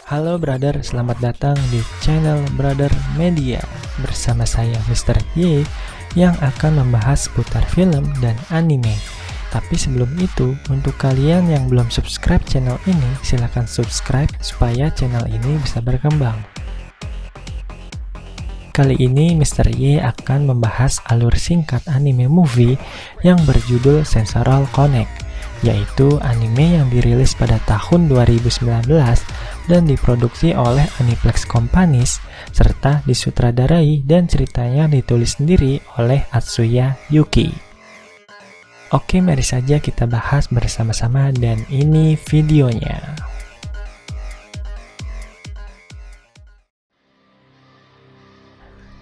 Halo brother, selamat datang di channel Brother Media. Bersama saya Mr. Y yang akan membahas seputar film dan anime. Tapi sebelum itu, untuk kalian yang belum subscribe channel ini, silahkan subscribe supaya channel ini bisa berkembang. Kali ini Mr. Y akan membahas alur singkat anime movie yang berjudul Sensoral Connect, yaitu anime yang dirilis pada tahun 2019 dan diproduksi oleh Aniplex Companies, serta disutradarai dan ceritanya ditulis sendiri oleh Atsuya Yuki. Oke, mari saja kita bahas bersama-sama dan ini videonya.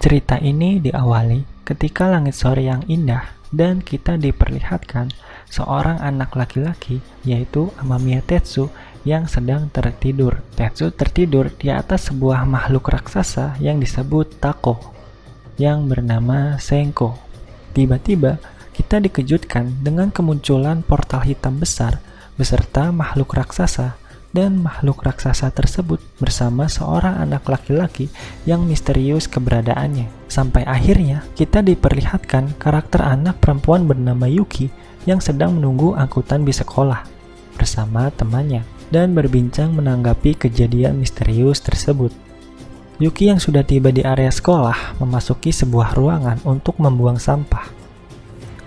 Cerita ini diawali ketika langit sore yang indah dan kita diperlihatkan seorang anak laki-laki yaitu Amamiya Tetsu yang sedang tertidur. Tetsu tertidur di atas sebuah makhluk raksasa yang disebut Tako yang bernama Senko. Tiba-tiba kita dikejutkan dengan kemunculan portal hitam besar beserta makhluk raksasa, dan makhluk raksasa tersebut bersama seorang anak laki-laki yang misterius keberadaannya. Sampai akhirnya kita diperlihatkan karakter anak perempuan bernama Yuki yang sedang menunggu angkutan bis sekolah bersama temannya dan berbincang menanggapi kejadian misterius tersebut. Yuki yang sudah tiba di area sekolah memasuki sebuah ruangan untuk membuang sampah.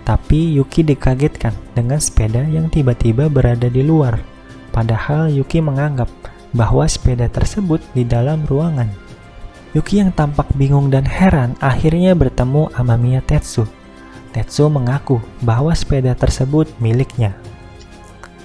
Tapi Yuki dikagetkan dengan sepeda yang tiba-tiba berada di luar. Padahal Yuki menganggap bahwa sepeda tersebut di dalam ruangan. Yuki yang tampak bingung dan heran akhirnya bertemu Amamiya Tetsu. Tetsu mengaku bahwa sepeda tersebut miliknya.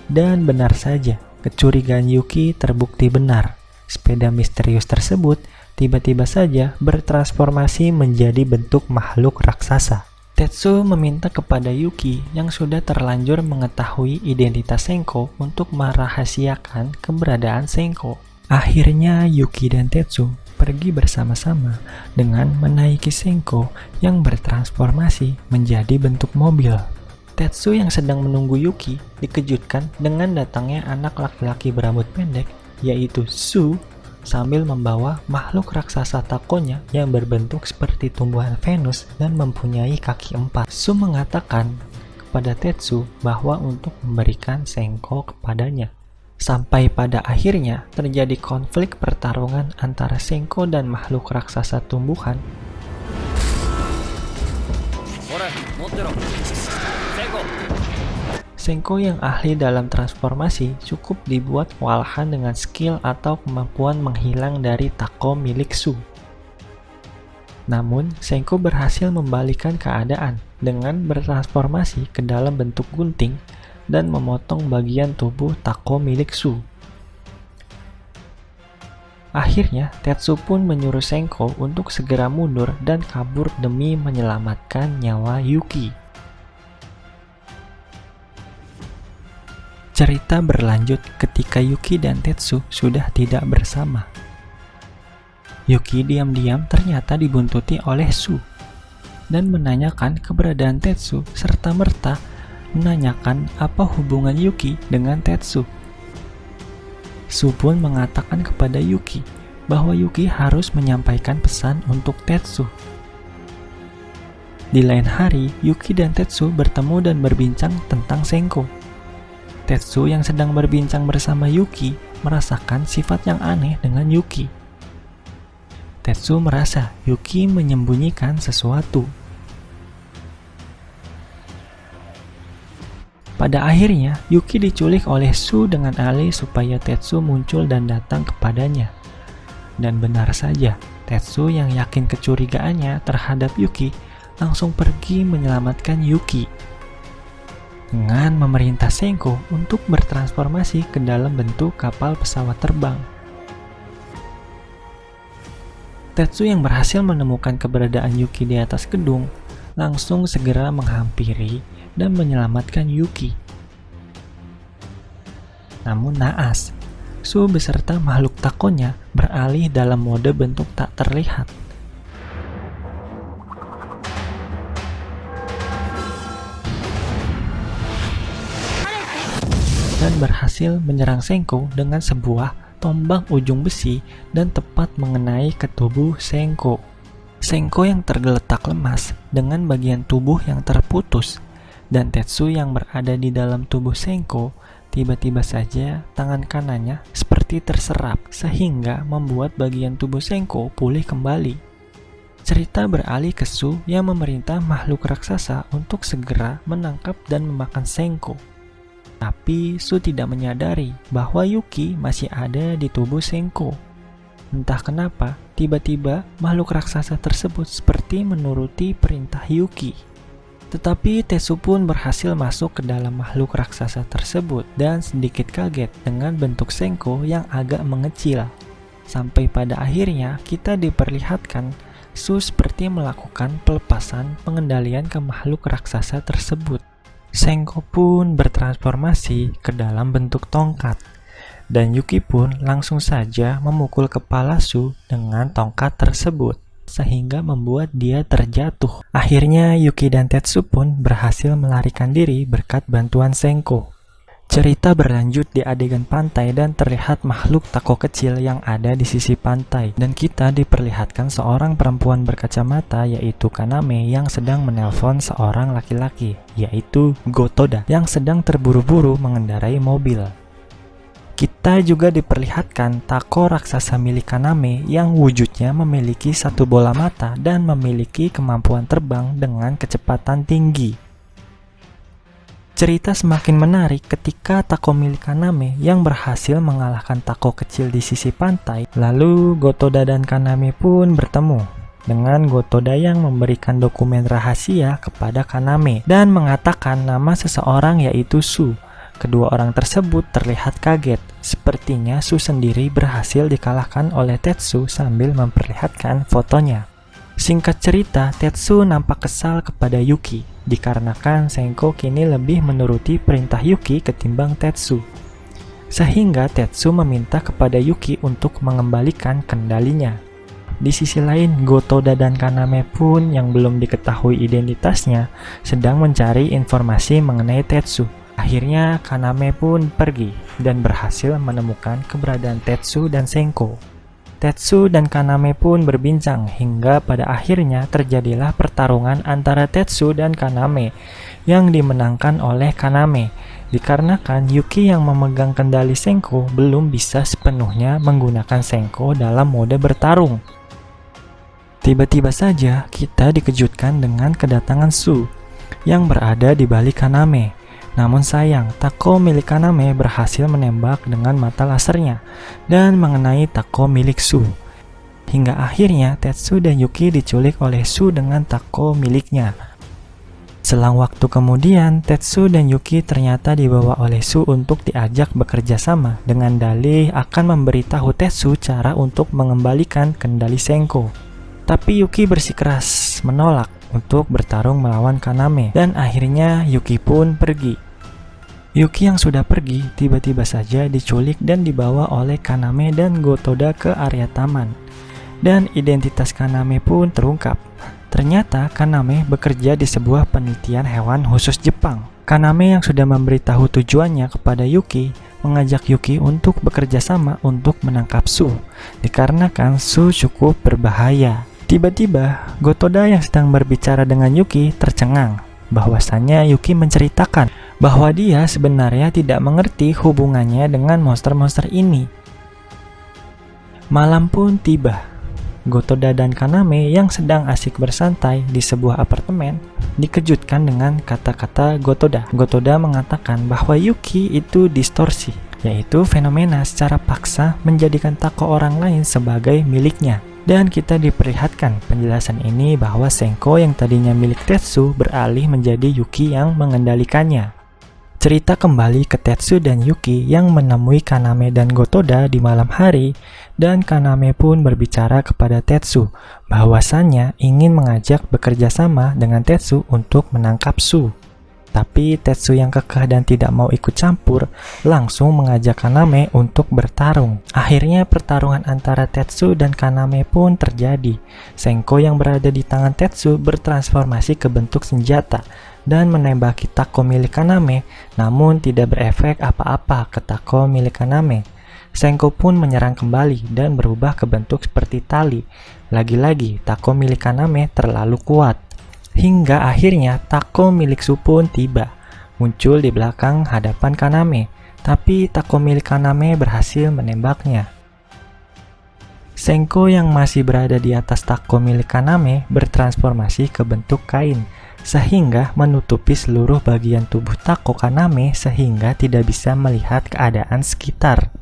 Dan benar saja, kecurigaan Yuki terbukti benar. Sepeda misterius tersebut tiba-tiba saja bertransformasi menjadi bentuk makhluk raksasa. Tetsu meminta kepada Yuki yang sudah terlanjur mengetahui identitas Senko untuk merahasiakan keberadaan Senko. Akhirnya Yuki dan Tetsu pergi bersama-sama dengan menaiki Senko yang bertransformasi menjadi bentuk mobil. Tetsu yang sedang menunggu Yuki dikejutkan dengan datangnya anak laki-laki berambut pendek yaitu Su sambil membawa makhluk raksasa Takonya yang berbentuk seperti tumbuhan Venus dan mempunyai kaki 4. Su mengatakan kepada Tetsu bahwa untuk memberikan Senko kepadanya. Sampai pada akhirnya terjadi konflik pertarungan antara Senko dan makhluk raksasa tumbuhan. Senko yang ahli dalam transformasi cukup dibuat kewalahan dengan skill atau kemampuan menghilang dari Tako milik Su. Namun, Senko berhasil membalikan keadaan dengan bertransformasi ke dalam bentuk gunting dan memotong bagian tubuh Tako milik Su. Akhirnya, Tetsu pun menyuruh Senko untuk segera mundur dan kabur demi menyelamatkan nyawa Yuki. Cerita berlanjut ketika Yuki dan Tetsu sudah tidak bersama. Yuki diam-diam ternyata dibuntuti oleh Su dan menanyakan keberadaan Tetsu serta-merta menanyakan apa hubungan Yuki dengan Tetsu. Su pun mengatakan kepada Yuki bahwa Yuki harus menyampaikan pesan untuk Tetsu. Di lain hari, Yuki dan Tetsu bertemu dan berbincang tentang Senko. Tetsu yang sedang berbincang bersama Yuki merasakan sifat yang aneh dengan Yuki. Tetsu merasa Yuki menyembunyikan sesuatu. Pada akhirnya, Yuki diculik oleh Su dengan alih supaya Tetsu muncul dan datang kepadanya. Dan benar saja, Tetsu yang yakin kecurigaannya terhadap Yuki langsung pergi menyelamatkan Yuki dengan memerintah Senko untuk bertransformasi ke dalam bentuk kapal pesawat terbang. Tetsu yang berhasil menemukan keberadaan Yuki di atas gedung langsung segera menghampiri dan menyelamatkan Yuki. Namun naas, Su beserta makhluk Takonya beralih dalam mode bentuk tak terlihat. dan berhasil menyerang Senko dengan sebuah tombak ujung besi dan tepat mengenai ke tubuh Senko. Senko yang tergeletak lemas dengan bagian tubuh yang terputus, dan Tetsu yang berada di dalam tubuh Senko tiba-tiba saja tangan kanannya seperti terserap sehingga membuat bagian tubuh Senko pulih kembali. Cerita beralih ke Su yang memerintah makhluk raksasa untuk segera menangkap dan memakan Senko. Tapi Su tidak menyadari bahwa Yuki masih ada di tubuh Senko. Entah kenapa, tiba-tiba makhluk raksasa tersebut seperti menuruti perintah Yuki. Tetapi Tetsu pun berhasil masuk ke dalam makhluk raksasa tersebut dan sedikit kaget dengan bentuk Senko yang agak mengecil. Sampai pada akhirnya kita diperlihatkan Su seperti melakukan pelepasan pengendalian ke makhluk raksasa tersebut. Senko pun bertransformasi ke dalam bentuk tongkat, dan Yuki pun langsung saja memukul kepala Su dengan tongkat tersebut, sehingga membuat dia terjatuh. Akhirnya Yuki dan Tetsu pun berhasil melarikan diri berkat bantuan Senko. Cerita berlanjut di adegan pantai dan terlihat makhluk tako kecil yang ada di sisi pantai, dan kita diperlihatkan seorang perempuan berkacamata yaitu Kaname yang sedang menelpon seorang laki-laki yaitu Gotoda yang sedang terburu-buru mengendarai mobil. Kita juga diperlihatkan tako raksasa milik Kaname yang wujudnya memiliki satu bola mata dan memiliki kemampuan terbang dengan kecepatan tinggi. Cerita semakin menarik ketika tako milik Kaname yang berhasil mengalahkan tako kecil di sisi pantai. Lalu Gotoda dan Kaname pun bertemu dengan Gotoda yang memberikan dokumen rahasia kepada Kaname dan mengatakan nama seseorang yaitu Su. Kedua orang tersebut terlihat kaget. Sepertinya Su sendiri berhasil dikalahkan oleh Tetsu sambil memperlihatkan fotonya. Singkat cerita, Tetsu nampak kesal kepada Yuki, dikarenakan Senko kini lebih menuruti perintah Yuki ketimbang Tetsu. Sehingga Tetsu meminta kepada Yuki untuk mengembalikan kendalinya. Di sisi lain, Gotoda dan Kaname pun yang belum diketahui identitasnya sedang mencari informasi mengenai Tetsu. Akhirnya Kaname pun pergi dan berhasil menemukan keberadaan Tetsu dan Senko. Tetsu dan Kaname pun berbincang hingga pada akhirnya terjadilah pertarungan antara Tetsu dan Kaname yang dimenangkan oleh Kaname dikarenakan Yuki yang memegang kendali Senko belum bisa sepenuhnya menggunakan Senko dalam mode bertarung. Tiba-tiba saja kita dikejutkan dengan kedatangan Su yang berada di balik Kaname. Namun sayang, tako milik Kaname berhasil menembak dengan mata lasernya dan mengenai tako milik Su. Hingga akhirnya Tetsu dan Yuki diculik oleh Su dengan tako miliknya. Selang waktu kemudian, Tetsu dan Yuki ternyata dibawa oleh Su untuk diajak bekerja sama dengan dalih akan memberitahu Tetsu cara untuk mengembalikan kendali Senko. Tapi Yuki bersikeras menolak untuk bertarung melawan Kaname, dan akhirnya Yuki pun pergi. Yuki yang sudah pergi tiba-tiba saja diculik dan dibawa oleh Kaname dan Gotoda ke area taman. Dan identitas Kaname pun terungkap. Ternyata Kaname bekerja di sebuah penelitian hewan khusus Jepang. Kaname yang sudah memberitahu tujuannya kepada Yuki mengajak Yuki untuk bekerja sama untuk menangkap Su, dikarenakan Su cukup berbahaya. Tiba-tiba, Gotoda yang sedang berbicara dengan Yuki tercengang bahwasannya Yuki menceritakan bahwa dia sebenarnya tidak mengerti hubungannya dengan monster-monster ini. Malam pun tiba. Gotoda dan Kaname yang sedang asik bersantai di sebuah apartemen dikejutkan dengan kata-kata Gotoda. Gotoda mengatakan bahwa Yuki itu distorsi, yaitu fenomena secara paksa menjadikan tako orang lain sebagai miliknya. Dan kita diperlihatkan penjelasan ini bahwa Senko yang tadinya milik Tetsu beralih menjadi Yuki yang mengendalikannya. Cerita kembali ke Tetsu dan Yuki yang menemui Kaname dan Gotoda di malam hari, dan Kaname pun berbicara kepada Tetsu bahwasannya ingin mengajak bekerja sama dengan Tetsu untuk menangkap Su. Tapi Tetsu yang kekeh dan tidak mau ikut campur langsung mengajak Kaname untuk bertarung. Akhirnya pertarungan antara Tetsu dan Kaname pun terjadi. Senko yang berada di tangan Tetsu bertransformasi ke bentuk senjata dan menembaki Tako milik Kaname, namun tidak berefek apa-apa ke Tako milik Kaname. Senko pun menyerang kembali dan berubah ke bentuk seperti tali. Lagi-lagi, Tako milik Kaname terlalu kuat. Hingga akhirnya Tako milik Su pun tiba, muncul di belakang hadapan Kaname, tapi Tako milik Kaname berhasil menembaknya. Senko yang masih berada di atas Tako milik Kaname bertransformasi ke bentuk kain, sehingga menutupi seluruh bagian tubuh Tako Kaname sehingga tidak bisa melihat keadaan sekitar.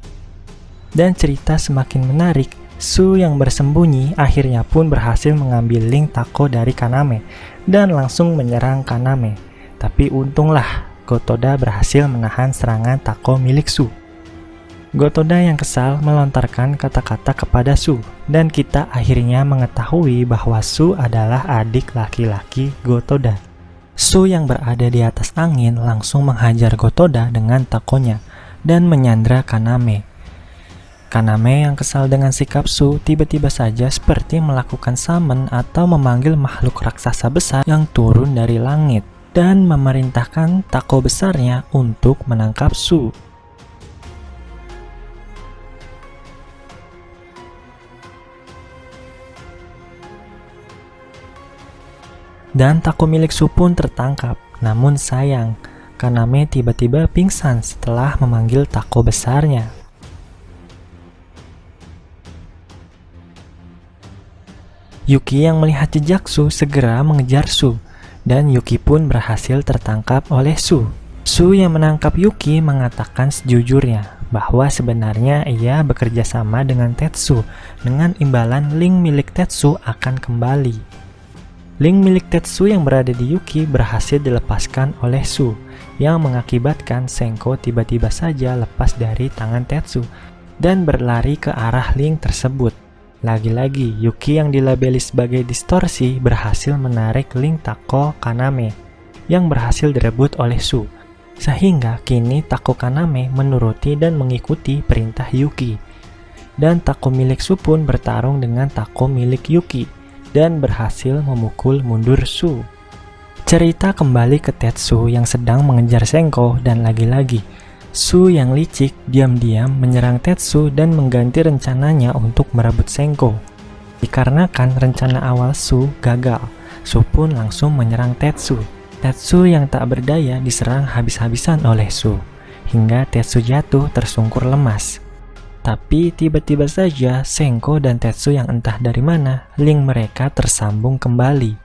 Dan cerita semakin menarik, Su yang bersembunyi akhirnya pun berhasil mengambil link Tako dari Kaname dan langsung menyerang Kaname. Tapi untunglah Gotoda berhasil menahan serangan Tako milik Su. Gotoda yang kesal melontarkan kata-kata kepada Su, dan kita akhirnya mengetahui bahwa Su adalah adik laki-laki Gotoda. Su yang berada di atas angin langsung menghajar Gotoda dengan takonya dan menyandra Kaname. Kaname yang kesal dengan sikap Su tiba-tiba saja seperti melakukan summon atau memanggil makhluk raksasa besar yang turun dari langit dan memerintahkan tako besarnya untuk menangkap Su. Dan tako milik Su pun tertangkap, namun sayang, Kaname tiba-tiba pingsan setelah memanggil tako besarnya. Yuki yang melihat jejak Su segera mengejar Su, dan Yuki pun berhasil tertangkap oleh Su. Su yang menangkap Yuki mengatakan sejujurnya bahwa sebenarnya ia bekerja sama dengan Tetsu dengan imbalan link milik Tetsu akan kembali. Link milik Tetsu yang berada di Yuki berhasil dilepaskan oleh Su, yang mengakibatkan Senko tiba-tiba saja lepas dari tangan Tetsu dan berlari ke arah link tersebut. Lagi-lagi, Yuki yang dilabeli sebagai distorsi berhasil menarik link Tako Kaname yang berhasil direbut oleh Su, sehingga kini Tako Kaname menuruti dan mengikuti perintah Yuki. Dan Tako milik Su pun bertarung dengan Tako milik Yuki dan berhasil memukul mundur Su. Cerita kembali ke Tetsu yang sedang mengejar Senko, dan lagi-lagi Su yang licik diam-diam menyerang Tetsu dan mengganti rencananya untuk merebut Senko. Dikarenakan rencana awal Su gagal, Su pun langsung menyerang Tetsu. Tetsu yang tak berdaya diserang habis-habisan oleh Su, hingga Tetsu jatuh tersungkur lemas. Tapi tiba-tiba saja Senko dan Tetsu yang entah dari mana, link mereka tersambung kembali.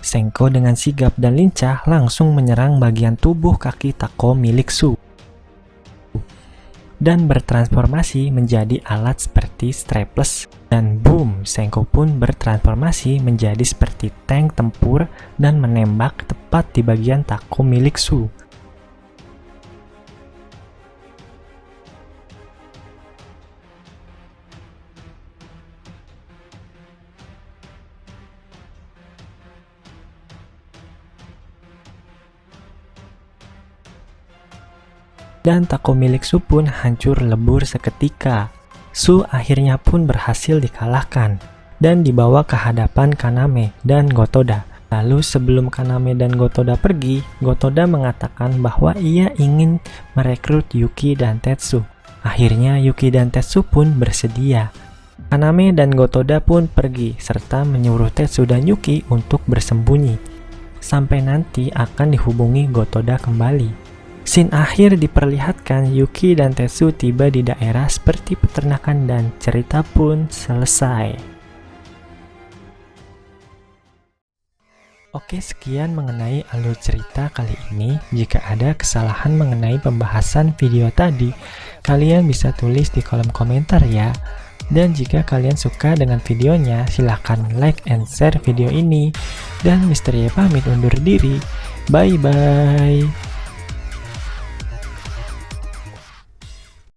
Senko dengan sigap dan lincah langsung menyerang bagian tubuh kaki Tako milik Su dan bertransformasi menjadi alat seperti strapless, dan boom, Senko pun bertransformasi menjadi seperti tank tempur dan menembak tepat di bagian Tako milik Su. Dan Tako milik Su pun hancur lebur seketika. Su akhirnya pun berhasil dikalahkan dan dibawa ke hadapan Kaname dan Gotoda. Lalu sebelum Kaname dan Gotoda pergi, Gotoda mengatakan bahwa ia ingin merekrut Yuki dan Tetsu. Akhirnya Yuki dan Tetsu pun bersedia. Kaname dan Gotoda pun pergi serta menyuruh Tetsu dan Yuki untuk bersembunyi sampai nanti akan dihubungi Gotoda kembali. Scene akhir diperlihatkan Yuki dan Tetsu tiba di daerah seperti peternakan dan cerita pun selesai. Oke, sekian mengenai alur cerita kali ini. Jika ada kesalahan mengenai pembahasan video tadi, kalian bisa tulis di kolom komentar ya. Dan jika kalian suka dengan videonya, silahkan like and share video ini. Dan Misteri pamit undur diri. Bye-bye.